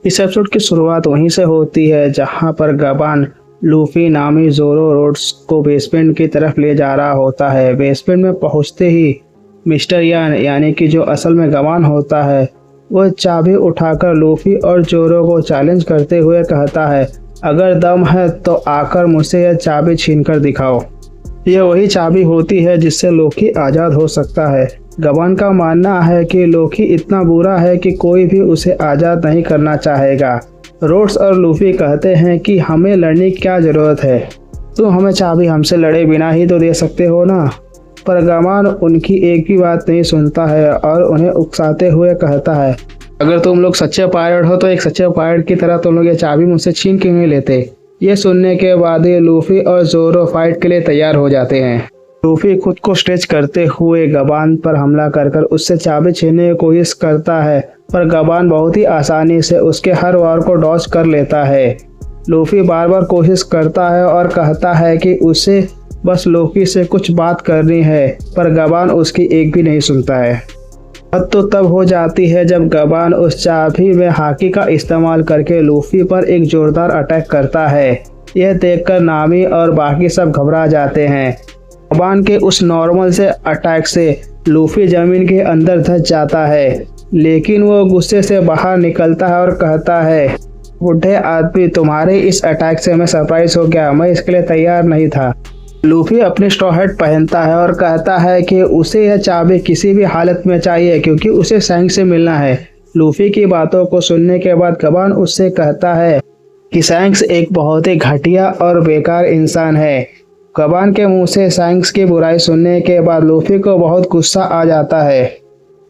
इस एपिसोड की शुरुआत वहीं से होती है जहां पर गबान लूफी नामी जोरो रोड्स को बेसमेंट की तरफ ले जा रहा होता है। बेसमेंट में पहुंचते ही मिस्टर यान यानी कि जो असल में गबान होता है वह चाबी उठाकर लूफी और जोरो को चैलेंज करते हुए कहता है, अगर दम है तो आकर मुझसे यह चाबी छीन कर दिखाओ। यह वही चाबी होती है जिससे लोकी आज़ाद हो सकता है। गबान का मानना है कि लोकी इतना बुरा है कि कोई भी उसे आज़ाद नहीं करना चाहेगा। रोड्स और लूफी कहते हैं कि हमें लड़ने की क्या ज़रूरत है, तुम हमें चाबी हमसे लड़े बिना ही तो दे सकते हो ना। पर गबान उनकी एक भी बात नहीं सुनता है और उन्हें उकसाते हुए कहता है, अगर तुम लोग सच्चे पायलट हो तो एक सच्चे पायलट की तरह तुम लोग ये चाबी मुझसे छीन क्यों नहीं लेते। ये सुनने के बाद ही लूफी और जोरो फाइट के लिए तैयार हो जाते हैं। लूफी खुद को स्ट्रेच करते हुए गबान पर हमला कर उससे चाबी छीनने की कोशिश करता है, पर गबान बहुत ही आसानी से उसके हर वार को डॉज कर लेता है। लूफी बार बार कोशिश करता है और कहता है कि उसे बस लोकी से कुछ बात करनी है, पर गबान उसकी एक भी नहीं सुनता है। बात तो तब हो जाती है जब गबान उस चाबी में हाकी का इस्तेमाल करके लूफी पर एक जोरदार अटैक करता है। यह देखकर नामी और बाकी सब घबरा जाते हैं। गबान के उस नॉर्मल से अटैक से लूफी जमीन के अंदर धंस जाता है, लेकिन वो गुस्से से बाहर निकलता है और कहता है, बूढ़े आदमी, तुम्हारे इस अटैक से मैं सरप्राइज हो गया, मैं इसके लिए तैयार नहीं था। लूफी अपनी स्ट्रॉ हैट पहनता है और कहता है कि उसे यह चाबी किसी भी हालत में चाहिए क्योंकि उसे सैंग से मिलना है। लूफी की बातों को सुनने के बाद गबान उससे कहता है कि सैंक्स एक बहुत ही घटिया और बेकार इंसान है। गबान के मुंह से सैंक्स की बुराई सुनने के बाद लूफी को बहुत गुस्सा आ जाता है।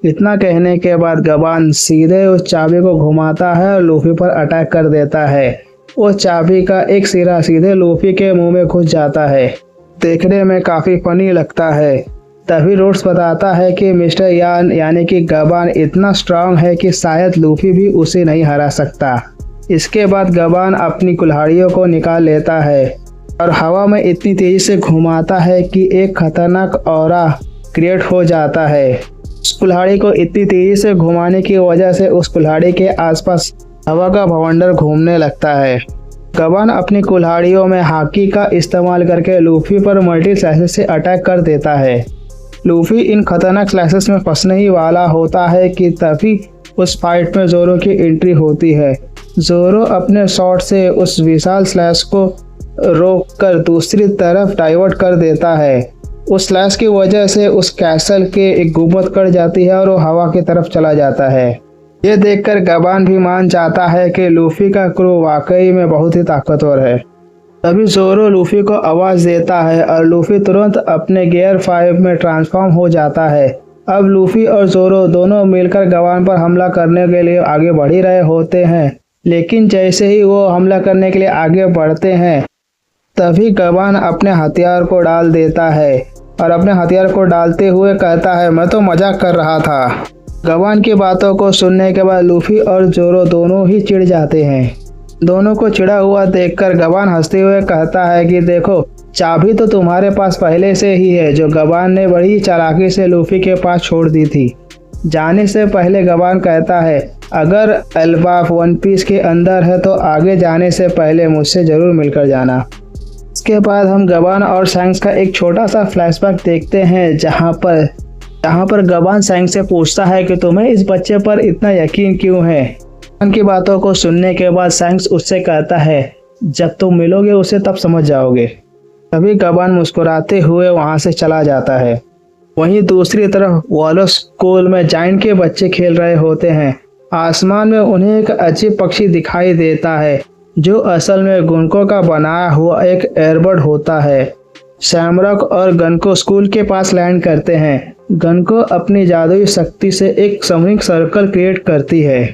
इतना कहने के बाद गबान सीधे उस चाबी को घुमाता है और लूफी पर अटैक कर देता है। उस चाबी का एक सिरा सीधे लूफी के मुंह में घुस जाता है। देखने में काफ़ी फनी लगता है। तभी रोड्स बताता है कि मिस्टर यान यानी कि गबान इतना स्ट्रांग है कि शायद लूफी भी उसे नहीं हरा सकता। इसके बाद गबान अपनी कुल्हाड़ियों को निकाल लेता है और हवा में इतनी तेज़ी से घुमाता है कि एक खतरनाक ऑरा क्रिएट हो जाता है। उस कुल्हाड़ी को इतनी तेज़ी से घुमाने की वजह से उस कुल्हाड़ी के आसपास हवा का भवंडर घूमने लगता है। गबान अपनी कुल्हाड़ियों में हाकी का इस्तेमाल करके लूफी पर मल्टी स्लैशेस से अटैक कर देता है। लूफी इन खतरनाक स्लैशेस में फंसने ही वाला होता है कि तभी उस फाइट में जोरो की एंट्री होती है। जोरो अपने शॉट से उस विशाल स्लैश को रोककर दूसरी तरफ डाइवर्ट कर देता है। उस स्लैश की वजह से उस कैसल के एक गुंबद कट जाती है और वो हवा की तरफ चला जाता है। ये देखकर गबान भी मान जाता है कि लूफी का क्रू वाकई में बहुत ही ताकतवर है। तभी जोरो लूफी को आवाज़ देता है और लूफी तुरंत अपने गियर 5 में ट्रांसफॉर्म हो जाता है। अब लूफी और जोरो दोनों मिलकर गबान पर हमला करने के लिए आगे बढ़ ही रहे होते हैं, लेकिन जैसे ही वो हमला करने के लिए आगे बढ़ते हैं तभी गबान अपने हथियार को डाल देता है और अपने हथियार को डालते हुए कहता है, मैं तो मजाक कर रहा था। गबान की बातों को सुनने के बाद लूफी और जोरो दोनों ही चिढ़ जाते हैं। दोनों को चिढ़ा हुआ देखकर गबान हंसते हुए कहता है कि देखो, चाबी तो तुम्हारे पास पहले से ही है, जो गबान ने बड़ी चालाकी से लूफी के पास छोड़ दी थी। जाने से पहले गबान कहता है, अगर एल्बाफ वन पीस के अंदर है तो आगे जाने से पहले मुझसे ज़रूर मिलकर जाना। इसके बाद हम गबान और सैंक्स का एक छोटा सा फ्लैशबैक देखते हैं जहाँ पर गबान सैंक्स से पूछता है कि तुम्हें इस बच्चे पर इतना यकीन क्यों है। गबान की बातों को सुनने के बाद सैंक्स उससे कहता है, जब तुम मिलोगे उसे तब समझ जाओगे। तभी गबान मुस्कुराते हुए वहाँ से चला जाता है। वहीं दूसरी तरफ वॉलो स्कूल में जायंट के बच्चे खेल रहे होते हैं। आसमान में उन्हें एक अजीब पक्षी दिखाई देता है जो असल में गुनको का बनाया हुआ एक एयरबर्ड होता है। शैमरॉक और गनको स्कूल के पास लैंड करते हैं। गनको अपनी जादुई शक्ति से एक समूहिक सर्कल क्रिएट करती है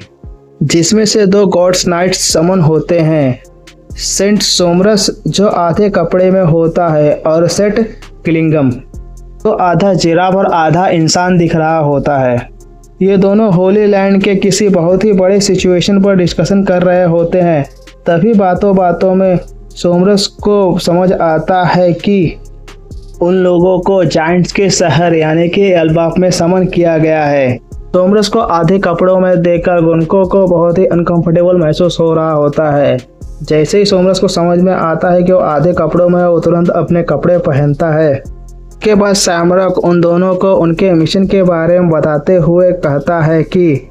जिसमें से 2 गॉड्स नाइट्स समन होते हैं, सेंट सोमरस जो आधे कपड़े में होता है और सेट क्लिंगम तो आधा जिराफ और आधा इंसान दिख रहा होता है। ये दोनों होली लैंड के किसी बहुत ही बड़े सिचुएशन पर डिस्कशन कर रहे होते हैं। तभी बातों बातों में सोमरस को समझ आता है कि उन लोगों को जायंट्स के शहर यानी कि एल्बाफ में समन किया गया है। सोमरस को आधे कपड़ों में देखकर गुनको को बहुत ही अनकंफर्टेबल महसूस हो रहा होता है। जैसे ही सोमरस को समझ में आता है कि वो आधे कपड़ों में है, वो तुरंत अपने कपड़े पहनता है। के बाद सैमरॉक उन दोनों को उनके मिशन के बारे में बताते हुए कहता है कि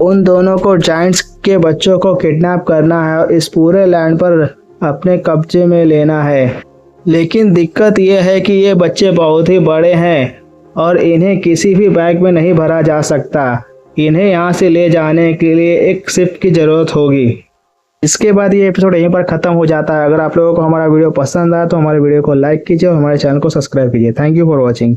उन दोनों को जायंट्स के बच्चों को किडनैप करना है और इस पूरे लैंड पर अपने कब्जे में लेना है। लेकिन दिक्कत यह है कि ये बच्चे बहुत ही बड़े हैं और इन्हें किसी भी बैग में नहीं भरा जा सकता। इन्हें यहाँ से ले जाने के लिए एक शिप की ज़रूरत होगी। इसके बाद ये एपिसोड यहीं पर ख़त्म हो जाता है। अगर आप लोगों को हमारा वीडियो पसंद आया तो हमारे वीडियो को लाइक कीजिए और हमारे चैनल को सब्सक्राइब कीजिए। Thank you for watching.